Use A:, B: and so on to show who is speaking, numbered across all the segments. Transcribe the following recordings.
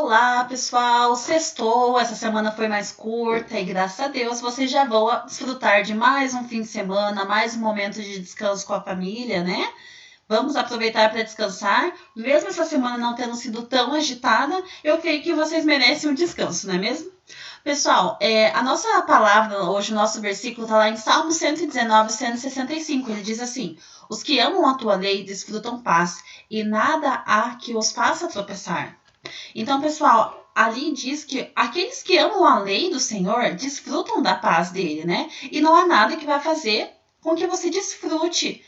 A: Olá, pessoal! Sextou, essa semana foi mais curta e graças a Deus vocês já vão desfrutar de mais um fim de semana, mais um momento de descanso com a família, né? Vamos aproveitar para descansar. Mesmo essa semana não tendo sido tão agitada, eu creio que vocês merecem um descanso, não é mesmo? Pessoal, a nossa palavra hoje, o nosso versículo está lá em Salmo 119, 165. Ele diz assim: Os que amam a tua lei desfrutam paz, e nada há que os faça tropeçar. Então, pessoal, ali diz que aqueles que amam a lei do Senhor desfrutam da paz dele, né? E não há nada que vai fazer com que você desfrute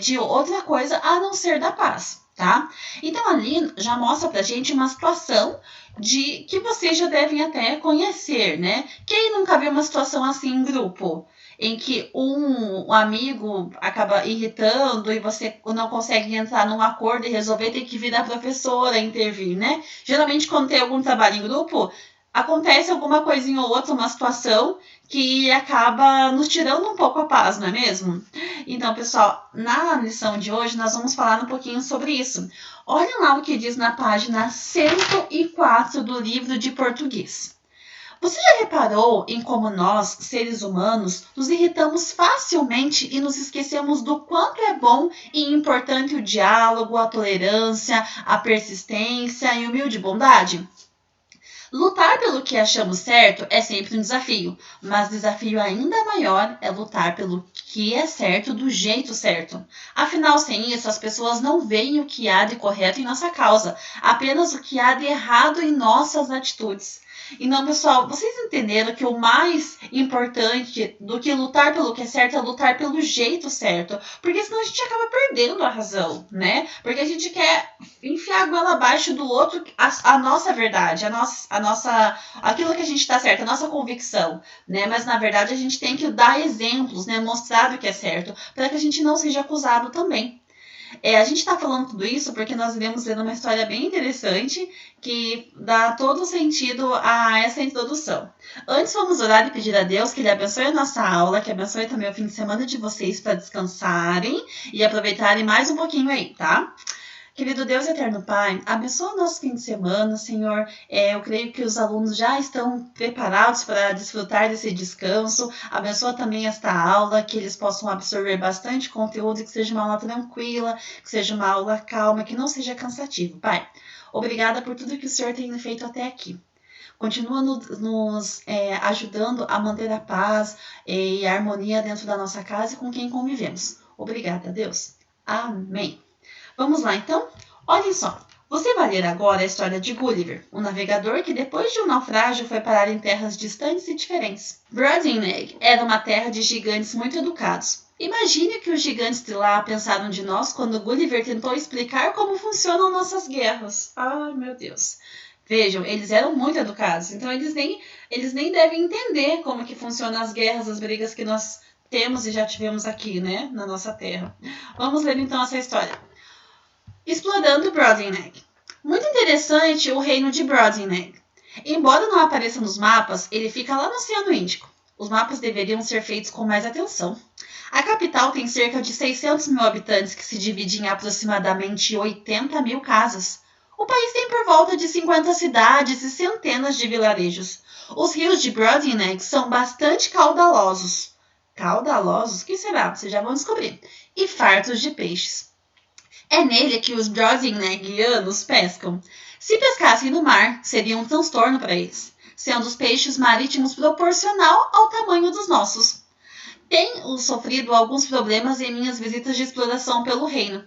A: de outra coisa a não ser da paz, tá? Então, ali já mostra pra gente uma situação de que vocês já devem até conhecer, né? Quem nunca viu uma situação assim em grupo? Em que um amigo acaba irritando e você não consegue entrar num acordo e resolver, tem que vir a professora intervir, né? Geralmente, quando tem algum trabalho em grupo, acontece alguma coisinha ou outra, uma situação que acaba nos tirando um pouco a paz, não é mesmo? Então, pessoal, na lição de hoje, nós vamos falar um pouquinho sobre isso. Olhem lá o que diz na página 104 do livro de português. Você já reparou em como nós, seres humanos, nos irritamos facilmente e nos esquecemos do quanto é bom e importante o diálogo, a tolerância, a persistência e humilde bondade? Lutar pelo que achamos certo é sempre um desafio, mas desafio ainda maior é lutar pelo que é certo do jeito certo. Afinal, sem isso, as pessoas não veem o que há de correto em nossa causa, apenas o que há de errado em nossas atitudes. Então, pessoal, vocês entenderam que o mais importante do que lutar pelo que é certo é lutar pelo jeito certo, porque senão a gente acaba perdendo a razão, né? Porque a gente quer enfiar a goela abaixo do outro a nossa verdade, aquilo que a gente está certo, a nossa convicção, né? Mas na verdade a gente tem que dar exemplos, né? Mostrar o que é certo, para que a gente não seja acusado também. A gente está falando tudo isso porque nós iremos ler uma história bem interessante que dá todo o sentido a essa introdução. Antes, vamos orar e pedir a Deus que Ele abençoe a nossa aula, que abençoe também o fim de semana de vocês para descansarem e aproveitarem mais um pouquinho aí, tá? Querido Deus eterno Pai, abençoa o nosso fim de semana, Senhor. Eu creio que os alunos já estão preparados para desfrutar desse descanso. Abençoa também esta aula, que eles possam absorver bastante conteúdo, que seja uma aula tranquila, que seja uma aula calma, que não seja cansativo. Pai, obrigada por tudo que o Senhor tem feito até aqui. Continua nos ajudando a manter a paz e a harmonia dentro da nossa casa e com quem convivemos. Obrigada, Deus. Amém. Vamos lá, então? Olhem só. Você vai ler agora a história de Gulliver, um navegador que depois de um naufrágio foi parar em terras distantes e diferentes. Brobdingnag era uma terra de gigantes muito educados. Imagine o que os gigantes de lá pensaram de nós quando Gulliver tentou explicar como funcionam nossas guerras. Ai, meu Deus. Vejam, eles eram muito educados, então eles nem devem entender como que funcionam as guerras, as brigas que nós temos e já tivemos aqui, né, na nossa terra. Vamos ler então essa história. Explorando Brobdingnag. Muito interessante o reino de Brobdingnag. Embora não apareça nos mapas, ele fica lá no Oceano Índico. Os mapas deveriam ser feitos com mais atenção. A capital tem cerca de 600 mil habitantes que se dividem em aproximadamente 80 mil casas. O país tem por volta de 50 cidades e centenas de vilarejos. Os rios de Brobdingnag são bastante caudalosos. Caudalosos? O que será? Vocês já vão descobrir. E fartos de peixes. É nele que os Brobdingnagianos pescam. Se pescassem no mar, seria um transtorno para eles, sendo os peixes marítimos proporcional ao tamanho dos nossos. Tenho sofrido alguns problemas em minhas visitas de exploração pelo reino.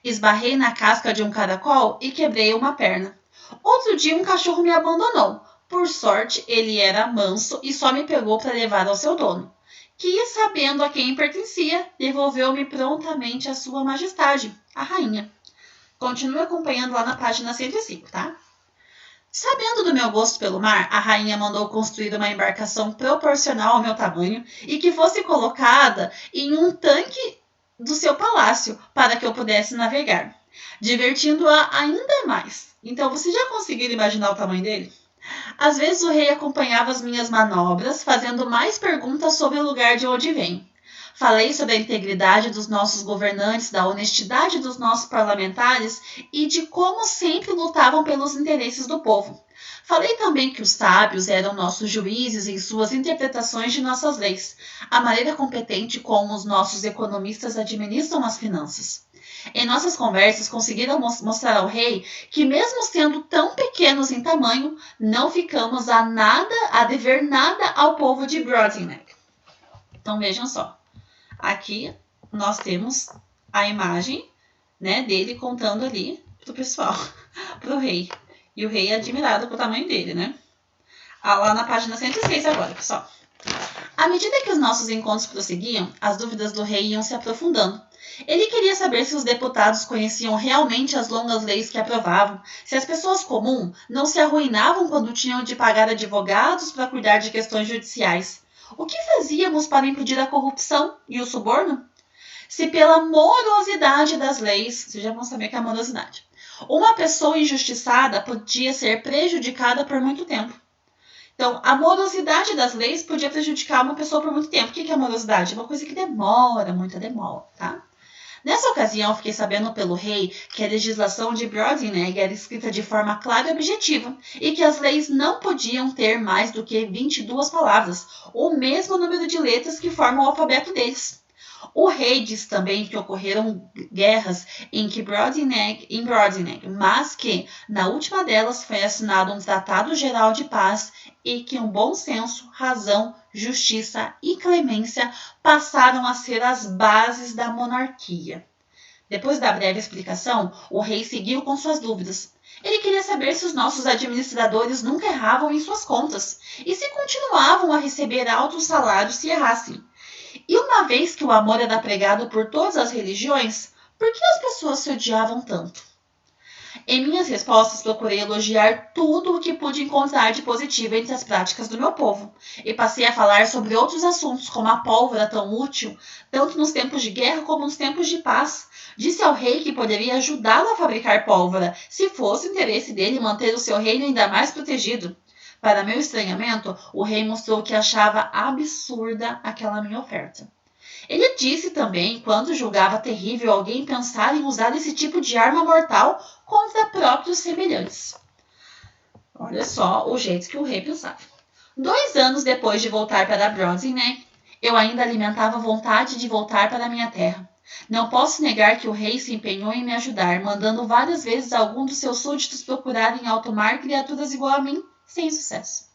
A: Esbarrei na casca de um caracol e quebrei uma perna. Outro dia um cachorro me abandonou. Por sorte, ele era manso e só me pegou para levar ao seu dono, que, sabendo a quem pertencia, devolveu-me prontamente a sua majestade, a rainha. Continue acompanhando lá na página 105, tá? Sabendo do meu gosto pelo mar, a rainha mandou construir uma embarcação proporcional ao meu tamanho e que fosse colocada em um tanque do seu palácio para que eu pudesse navegar, divertindo-a ainda mais. Então, vocês já conseguiram imaginar o tamanho dele? Às vezes o rei acompanhava as minhas manobras, fazendo mais perguntas sobre o lugar de onde venho. Falei sobre a integridade dos nossos governantes, da honestidade dos nossos parlamentares e de como sempre lutavam pelos interesses do povo. Falei também que os sábios eram nossos juízes em suas interpretações de nossas leis, a maneira competente como os nossos economistas administram as finanças. Em nossas conversas, conseguiram mostrar ao rei que, mesmo sendo tão pequenos em tamanho, não ficamos a dever nada ao povo de Brobdingnag. Então vejam só, aqui nós temos a imagem, né, dele contando ali pro pessoal, pro rei. E o rei é admirado com o tamanho dele, né? Lá na página 106 agora, pessoal. À medida que os nossos encontros prosseguiam, as dúvidas do rei iam se aprofundando. Ele queria saber se os deputados conheciam realmente as longas leis que aprovavam, se as pessoas comuns não se arruinavam quando tinham de pagar advogados para cuidar de questões judiciais. O que fazíamos para impedir a corrupção e o suborno? Se pela morosidade das leis, vocês já vão saber que é a morosidade, uma pessoa injustiçada podia ser prejudicada por muito tempo. Então, a morosidade das leis podia prejudicar uma pessoa por muito tempo. O que é a morosidade? É uma coisa que demora, muita demora, tá? Nessa ocasião, fiquei sabendo pelo rei que a legislação de Brobdingnag era escrita de forma clara e objetiva e que as leis não podiam ter mais do que 22 palavras, o mesmo número de letras que formam o alfabeto deles. O rei disse também que ocorreram guerras em Brobdingnag, mas que, na última delas, foi assinado um tratado geral de paz e que um bom senso, razão, justiça e clemência passaram a ser as bases da monarquia. Depois da breve explicação, o rei seguiu com suas dúvidas. Ele queria saber se os nossos administradores nunca erravam em suas contas e se continuavam a receber altos salários se errassem. E uma vez que o amor era pregado por todas as religiões, por que as pessoas se odiavam tanto? Em minhas respostas, procurei elogiar tudo o que pude encontrar de positivo entre as práticas do meu povo, e passei a falar sobre outros assuntos, como a pólvora tão útil, tanto nos tempos de guerra como nos tempos de paz. Disse ao rei que poderia ajudá-lo a fabricar pólvora, se fosse o interesse dele manter o seu reino ainda mais protegido. Para meu estranhamento, o rei mostrou que achava absurda aquela minha oferta. Ele disse também quanto julgava terrível alguém pensar em usar esse tipo de arma mortal contra próprios semelhantes. Olha só o jeito que o rei pensava. 2 anos depois de voltar para Brobdingnag, eu ainda alimentava vontade de voltar para minha terra. Não posso negar que o rei se empenhou em me ajudar, mandando várias vezes algum dos seus súditos procurarem em alto mar criaturas igual a mim, sem sucesso.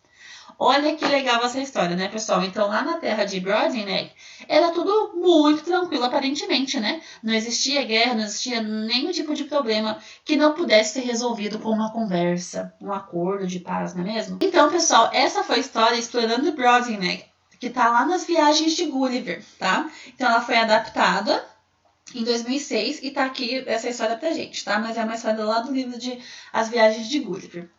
A: Olha que legal essa história, né, pessoal? Então, lá na terra de Brobdingnag, era tudo muito tranquilo, aparentemente, né? Não existia guerra, não existia nenhum tipo de problema que não pudesse ser resolvido com uma conversa, um acordo de paz, não é mesmo? Então, pessoal, essa foi a história explorando Brobdingnag, que tá lá nas Viagens de Gulliver, tá? Então, ela foi adaptada em 2006 e tá aqui essa história pra gente, tá? Mas é uma história lá do livro de As Viagens de Gulliver.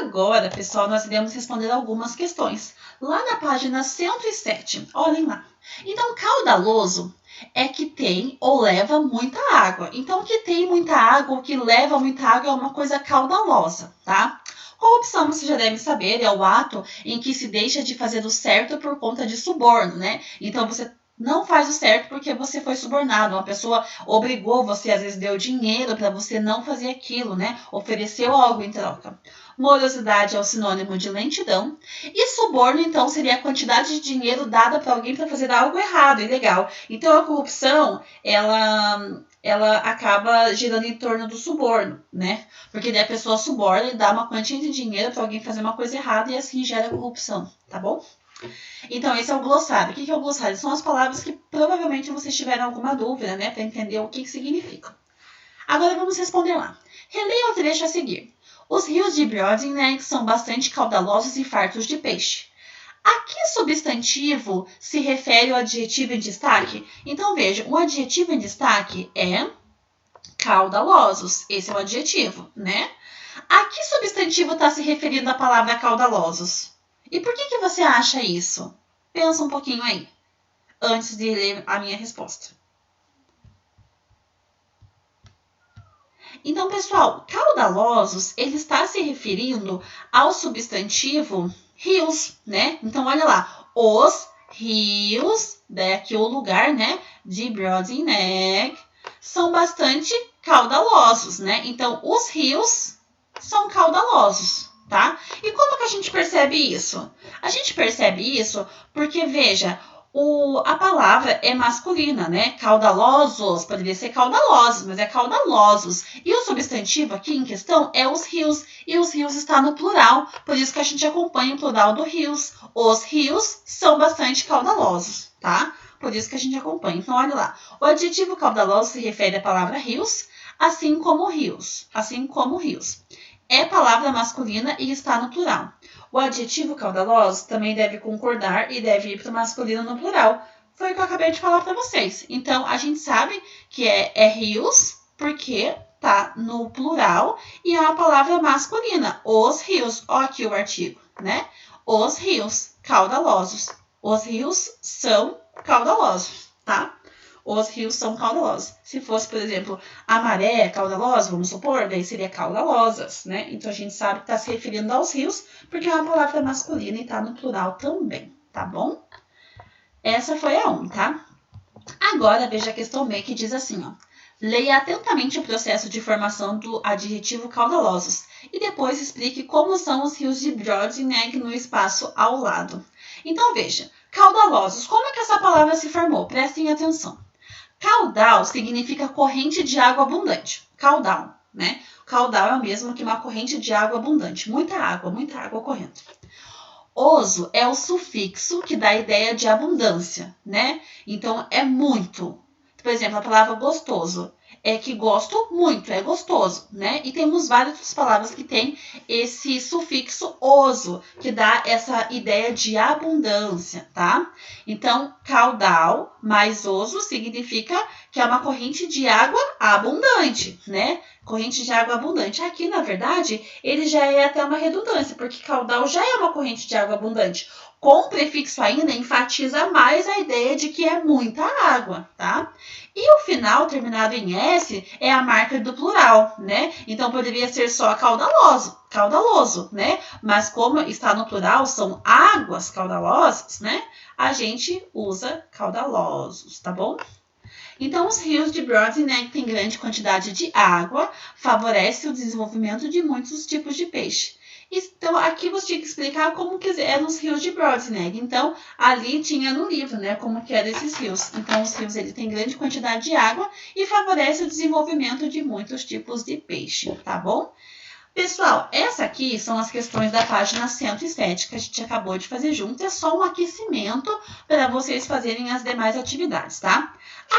A: Agora, pessoal, nós iremos responder algumas questões. Lá na página 107, olhem lá. Então, caudaloso é que tem ou leva muita água. Então, o que tem muita água, o que leva muita água é uma coisa caudalosa, tá? Corrupção, você já deve saber, é o ato em que se deixa de fazer o certo por conta de suborno, né? Então, você não faz o certo porque você foi subornado. Uma pessoa obrigou você, às vezes deu dinheiro para você não fazer aquilo, né? Ofereceu algo em troca. Morosidade é o sinônimo de lentidão. E suborno, então, seria a quantidade de dinheiro dada para alguém para fazer algo errado, ilegal. Então, a corrupção, ela acaba girando em torno do suborno, né? Porque daí a pessoa suborna e dá uma quantia de dinheiro para alguém fazer uma coisa errada e assim gera corrupção, tá bom? Então, esse é o glossário. O que é o glossário? São as palavras que provavelmente vocês tiveram alguma dúvida, né? Para entender o que significam. Agora vamos responder lá. Releia o trecho a seguir. Os rios de Brobdingnag são bastante caudalosos e fartos de peixe. A que substantivo se refere o adjetivo em destaque? Então, veja, o adjetivo em destaque é caudalosos. Esse é o adjetivo, né? A que substantivo está se referindo a palavra caudalosos? E por que você acha isso? Pensa um pouquinho aí, antes de ler a minha resposta. Então, pessoal, caudalosos, ele está se referindo ao substantivo rios, né? Então, olha lá, os rios, daí aqui o lugar, né, de Broad Neck, são bastante caudalosos, né? Então, os rios são caudalosos, tá? E como que a gente percebe isso? A gente percebe isso porque, veja, a palavra é masculina, né? Caudalosos, poderia ser caudalosos, mas é caudalosos. E o substantivo aqui em questão é os rios, e os rios está no plural, por isso que a gente acompanha o plural do rios. Os rios são bastante caudalosos, tá? Por isso que a gente acompanha. Então, olha lá. O adjetivo caudaloso se refere à palavra rios, assim como rios. Assim como rios. É palavra masculina e está no plural. O adjetivo caudaloso também deve concordar e deve ir para o masculino no plural. Foi o que eu acabei de falar para vocês. Então, a gente sabe que é rios, porque tá no plural e é uma palavra masculina. Os rios. Ó aqui o artigo, né? Os rios caudalosos. Os rios são caudalosos, tá? Os rios são caudalosos. Se fosse, por exemplo, a maré caudalosa, vamos supor, daí seria caudalosas, né? Então a gente sabe que está se referindo aos rios, porque é uma palavra masculina e está no plural também, tá bom? Essa foi a 1, tá? Agora veja a questão B, que diz assim, ó. Leia atentamente o processo de formação do adjetivo caudalosos e depois explique como são os rios de Broad Neck no espaço ao lado. Então veja, caudalosos, como é que essa palavra se formou? Prestem atenção. Caudal significa corrente de água abundante. Caudal, né? Caudal é o mesmo que uma corrente de água abundante. Muita água correndo. Oso é o sufixo que dá a ideia de abundância, né? Então, é muito. Por exemplo, a palavra gostoso é que gosto muito, é gostoso, né? E temos várias outras palavras que têm esse sufixo oso, que dá essa ideia de abundância, tá? Então, caudal mais oso significa que é uma corrente de água abundante, né? Corrente de água abundante. Aqui, na verdade, ele já é até uma redundância, porque caudal já é uma corrente de água abundante. Com o prefixo ainda, enfatiza mais a ideia de que é muita água, tá? E o final, terminado em S, é a marca do plural, né? Então, poderia ser só caudaloso, né? Mas como está no plural, são águas caudalosas, né? A gente usa caudalosos, tá bom? Então, os rios de Broad Neck têm grande quantidade de água, favorece o desenvolvimento de muitos tipos de peixe. Então, aqui você tinha que explicar como que eram os rios de Broad Neck. Então, ali tinha no livro, né, como que eram esses rios. Então, os rios ele têm grande quantidade de água e favorece o desenvolvimento de muitos tipos de peixe, tá bom? Pessoal, essa aqui são as questões da página 107 que a gente acabou de fazer junto. É só um aquecimento para vocês fazerem as demais atividades, tá?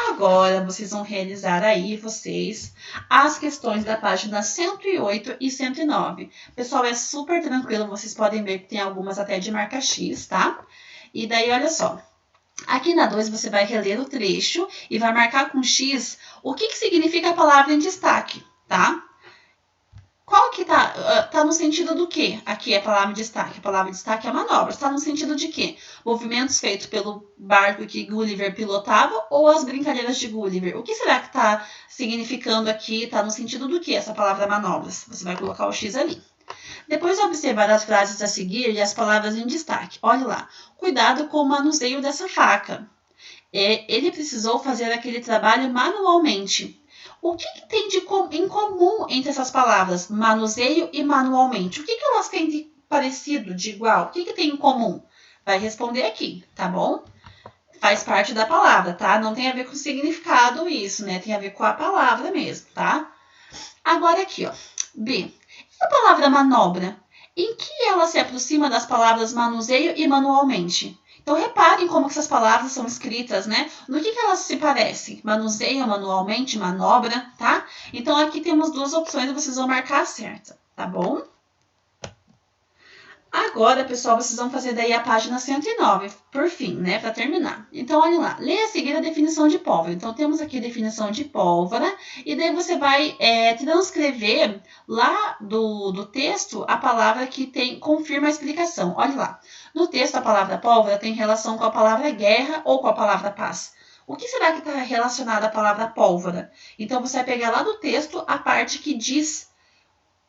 A: Agora, vocês vão realizar aí, vocês, as questões da página 108 e 109. Pessoal, é super tranquilo, vocês podem ver que tem algumas até de marca X, tá? E daí, olha só. Aqui na 2, você vai reler o trecho e vai marcar com X o que significa a palavra em destaque, tá? Qual que tá? Tá no sentido do quê? Aqui é a palavra destaque. A palavra destaque é manobra. Está no sentido de quê? Movimentos feitos pelo barco que Gulliver pilotava ou as brincadeiras de Gulliver? O que será que está significando aqui? Está no sentido do quê essa palavra manobras? Você vai colocar o X ali. Depois de observar as frases a seguir e as palavras em destaque. Olha lá. Cuidado com o manuseio dessa faca. Ele precisou fazer aquele trabalho manualmente. O que tem em comum entre essas palavras, manuseio e manualmente? O que elas têm de parecido, de igual? O que tem em comum? Vai responder aqui, tá bom? Faz parte da palavra, tá? Não tem a ver com o significado isso, né? Tem a ver com a palavra mesmo, tá? Agora aqui, ó. B. E a palavra manobra? Em que ela se aproxima das palavras manuseio e manualmente? Então, reparem como essas palavras são escritas, né? No que elas se parecem? Manuseio, manualmente, manobra, tá? Então, aqui temos duas opções e vocês vão marcar a certa, tá bom? Agora, pessoal, vocês vão fazer daí a página 109, por fim, né? Para terminar. Então, olha lá. Leia a seguir a definição de pólvora. Então, temos aqui a definição de pólvora. E daí você vai transcrever lá do texto a palavra que confirma a explicação. Olha lá. No texto, a palavra pólvora tem relação com a palavra guerra ou com a palavra paz. O que será que está relacionado à palavra pólvora? Então, você vai pegar lá do texto a parte que diz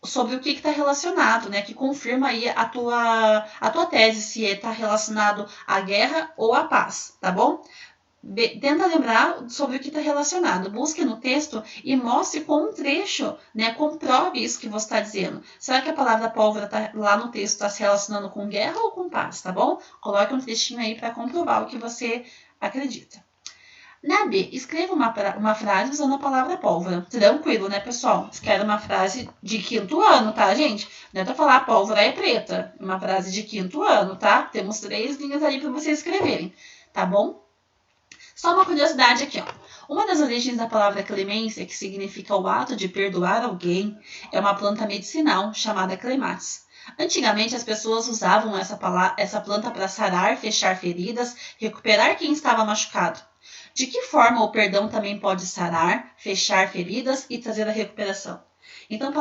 A: sobre o que está relacionado, né? Que confirma aí a tua tese, se está relacionado à guerra ou à paz, tá bom? Tenta lembrar sobre o que está relacionado. Busque no texto e mostre com um trecho, né? Comprove isso que você está dizendo. Será que a palavra pólvora lá no texto está se relacionando com guerra ou com paz, tá bom? Coloque um trechinho aí para comprovar o que você acredita. Na B, escreva uma frase usando a palavra pólvora. Tranquilo, né, pessoal? Escreva uma frase de 5º ano, tá, gente? Não é pra falar pólvora é preta. Uma frase de 5º ano, tá? Temos 3 linhas ali para vocês escreverem, tá bom? Só uma curiosidade aqui, ó. Uma das origens da palavra clemência, que significa o ato de perdoar alguém, é uma planta medicinal chamada clematis. Antigamente, as pessoas usavam essa planta para sarar, fechar feridas, recuperar quem estava machucado. De que forma o perdão também pode sarar, fechar feridas e trazer a recuperação? Então,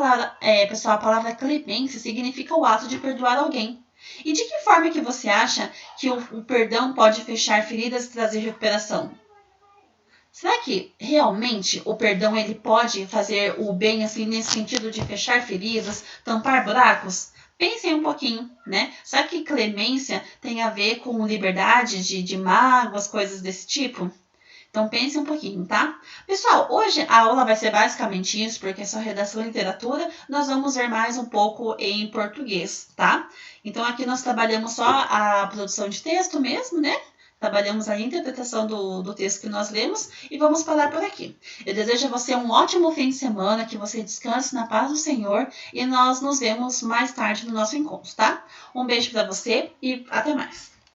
A: pessoal, a palavra clemência significa o ato de perdoar alguém. E de que forma que você acha que o perdão pode fechar feridas e trazer recuperação? Será que realmente o perdão ele pode fazer o bem assim nesse sentido de fechar feridas, tampar buracos? Pensem um pouquinho, né? Será que clemência tem a ver com liberdade de mágoas, coisas desse tipo? Então pense um pouquinho, tá? Pessoal, hoje a aula vai ser basicamente isso, porque é só redação e literatura. Nós vamos ver mais um pouco em português, tá? Então aqui nós trabalhamos só a produção de texto mesmo, né? Trabalhamos a interpretação do texto que nós lemos e vamos parar por aqui. Eu desejo a você um ótimo fim de semana, que você descanse na paz do Senhor e nós nos vemos mais tarde no nosso encontro, tá? Um beijo para você e até mais.